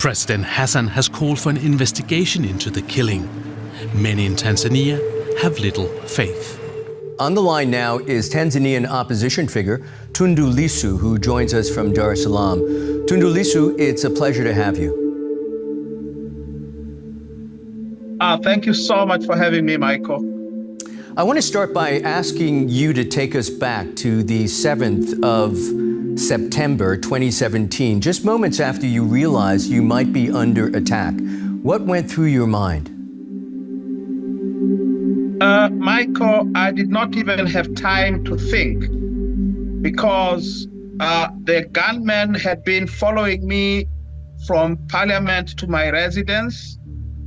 President Hassan has called for an investigation into the killing. Many in Tanzania have little faith. On the line now is Tanzanian opposition figure Tundu Lissu, who joins us from Dar es Salaam. Tundu Lissu, it's a pleasure to have you. Thank you so much for having me, Michael. I want to start by asking you to take us back to the 7th of September 2017, just moments after you realized you might be under attack. What went through your mind? Michael, I did not even have time to think because the gunmen had been following me from Parliament to my residence.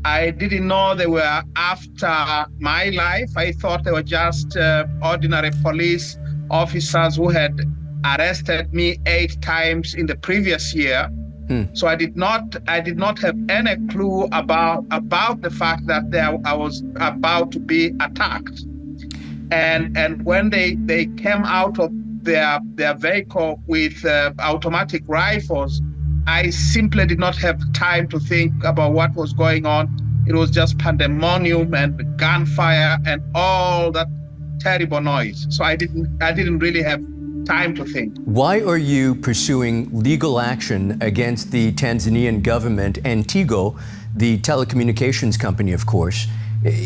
I didn't know they were after my life. I thought they were just ordinary police officers who had arrested me 8 times in the previous year. So I did not have any clue about the fact that I was about to be attacked. And when they came out of their vehicle with automatic rifles, I simply did not have time to think about what was going on. It was just pandemonium and gunfire and all that terrible noise. So I didn't really have time to think. Why are you pursuing legal action against the Tanzanian government and Tigo, the telecommunications company, of course?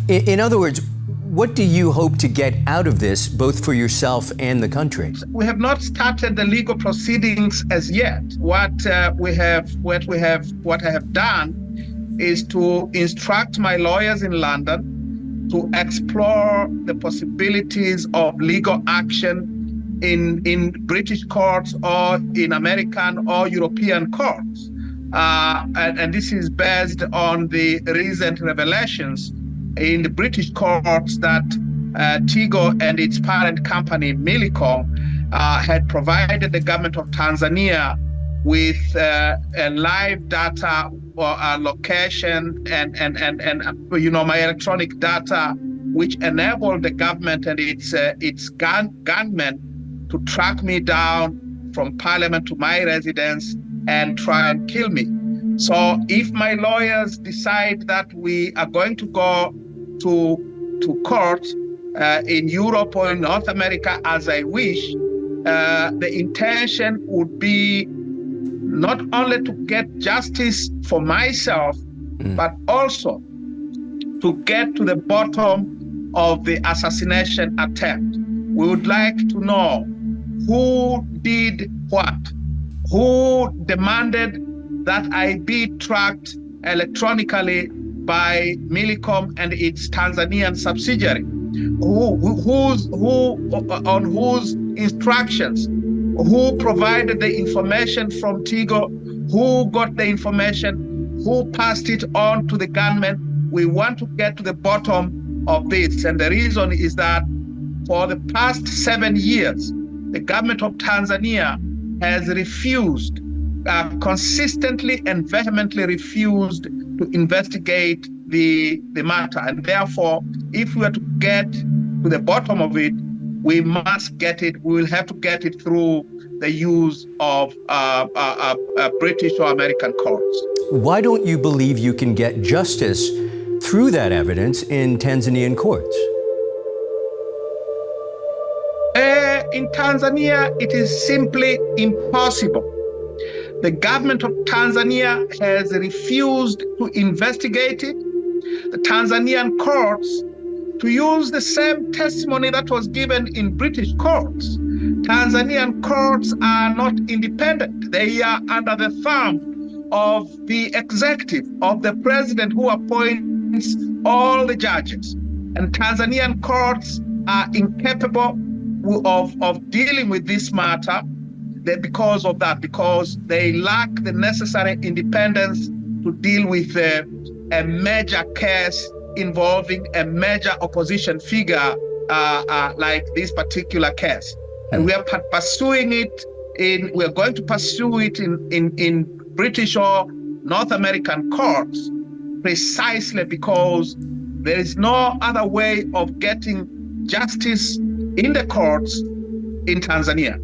In other words, what do you hope to get out of this, both for yourself and the country? We have not started the legal proceedings as yet. What I have done is to instruct my lawyers in London to explore the possibilities of legal action in British courts or in American or European courts. And this is based on the recent revelations in the British courts that Tigo and its parent company, Millicom, had provided the government of Tanzania with live data or location and my electronic data, which enabled the government and its gunmen to track me down from Parliament to my residence and try and kill me. So if my lawyers decide that we are going to go to court in Europe or in North America as I wish, the intention would be not only to get justice for myself, but also to get to the bottom of the assassination attempt. We would like to know who did what, who demanded that I be tracked electronically by Millicom and its Tanzanian subsidiary, on whose instructions, who provided the information from Tigo, who got the information, who passed it on to the gunmen. We want to get to the bottom of this. And the reason is that for the past 7 years, the government of Tanzania has refused, consistently and vehemently refused to investigate the matter. And therefore, if we are to get to the bottom of it, we must get it. We will have to get it through the use of British or American courts. Why don't you believe you can get justice through that evidence in Tanzanian courts? In Tanzania, it is simply impossible. The government of Tanzania has refused to investigate it. The Tanzanian courts to use the same testimony that was given in British courts. Tanzanian courts are not independent. They are under the thumb of the executive, of the president who appoints all the judges. And Tanzanian courts are incapable of dealing with this matter because of that, because they lack the necessary independence to deal with a major case involving a major opposition figure like this particular case. And we are pursuing it we are going to pursue it in British or North American courts precisely because there is no other way of getting justice in the courts in Tanzania.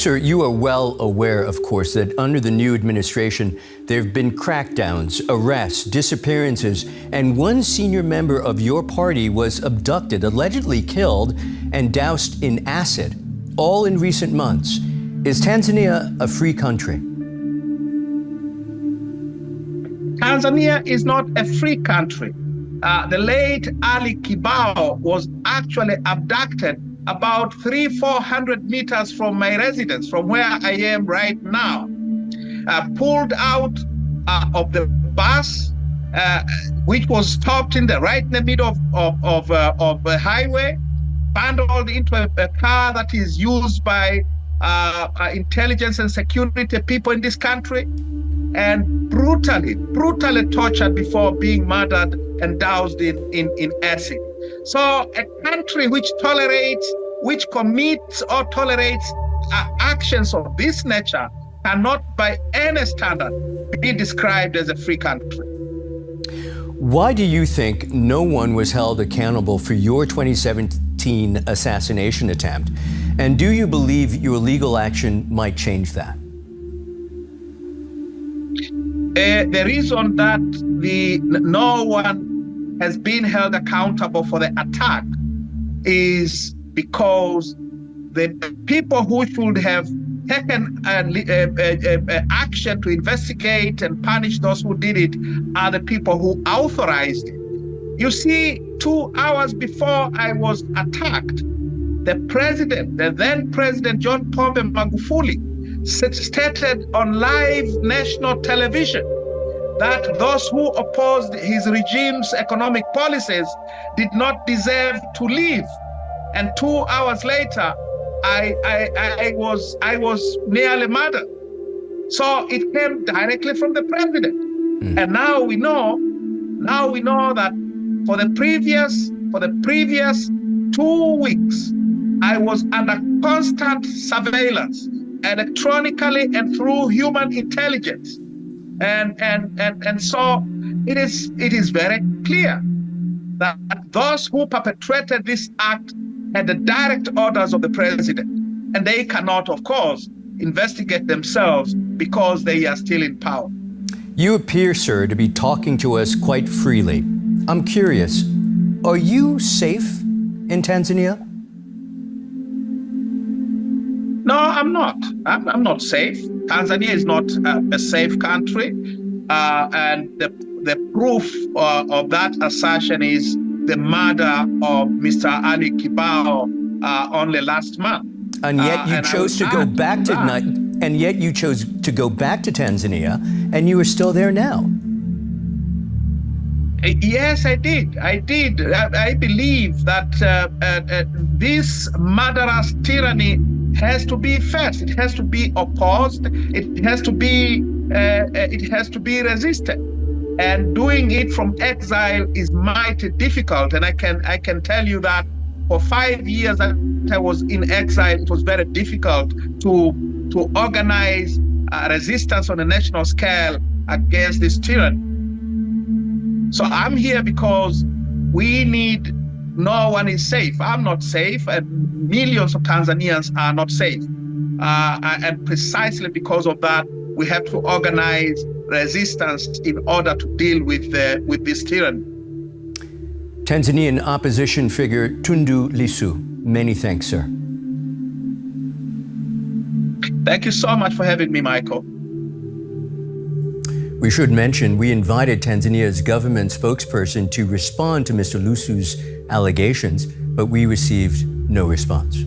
Sir, you are well aware, of course, that under the new administration, there have been crackdowns, arrests, disappearances, and one senior member of your party was abducted, allegedly killed, and doused in acid, all in recent months. Is Tanzania a free country? Tanzania is not a free country. The late Ali Kibao was actually abducted about 300-400 meters from my residence, from where I am right now. Pulled out of the bus, which was stopped right in the middle of the highway, bundled into a car that is used by intelligence and security people in this country, and brutally tortured before being murdered and doused in acid. So a country which commits or tolerates actions of this nature cannot by any standard be described as a free country. Why do you think no one was held accountable for your 2017 assassination attempt? And do you believe your legal action might change that? The reason that no one has been held accountable for the attack is because the people who should have taken action to investigate and punish those who did it are the people who authorized it. You see, 2 hours before I was attacked, the then President John Pombe Magufuli stated on live national television that those who opposed his regime's economic policies did not deserve to live. And 2 hours later, I was nearly murdered. So it came directly from the president. And now we know that for the previous 2 weeks, I was under constant surveillance, electronically and through human intelligence. And so it is very clear that those who perpetrated this act had the direct orders of the president, and they cannot, of course, investigate themselves because they are still in power. You appear, sir, to be talking to us quite freely. I'm curious, are you safe in Tanzania? No, I'm not. I'm not safe. Tanzania is not a safe country, and the proof of that assertion is the murder of Mr. Ali Kibao only last month. And yet you chose to go back to Tanzania, and you are still there now. Yes, I did. I believe that this murderous tyranny has to be faced. It has to be opposed. It has to be resisted. And doing it from exile is mighty difficult. And I can tell you that for 5 years that I was in exile, it was very difficult to organize resistance on a national scale against this tyranny. So I'm here because no one is safe. I'm not safe, and millions of Tanzanians are not safe. And precisely because of that, we have to organize resistance in order to deal with this tyranny. Tanzanian opposition figure Tundu Lissu, many thanks, sir. Thank you so much for having me, Michael. We should mention we invited Tanzania's government spokesperson to respond to Mr. Lissu's allegations, but we received no response.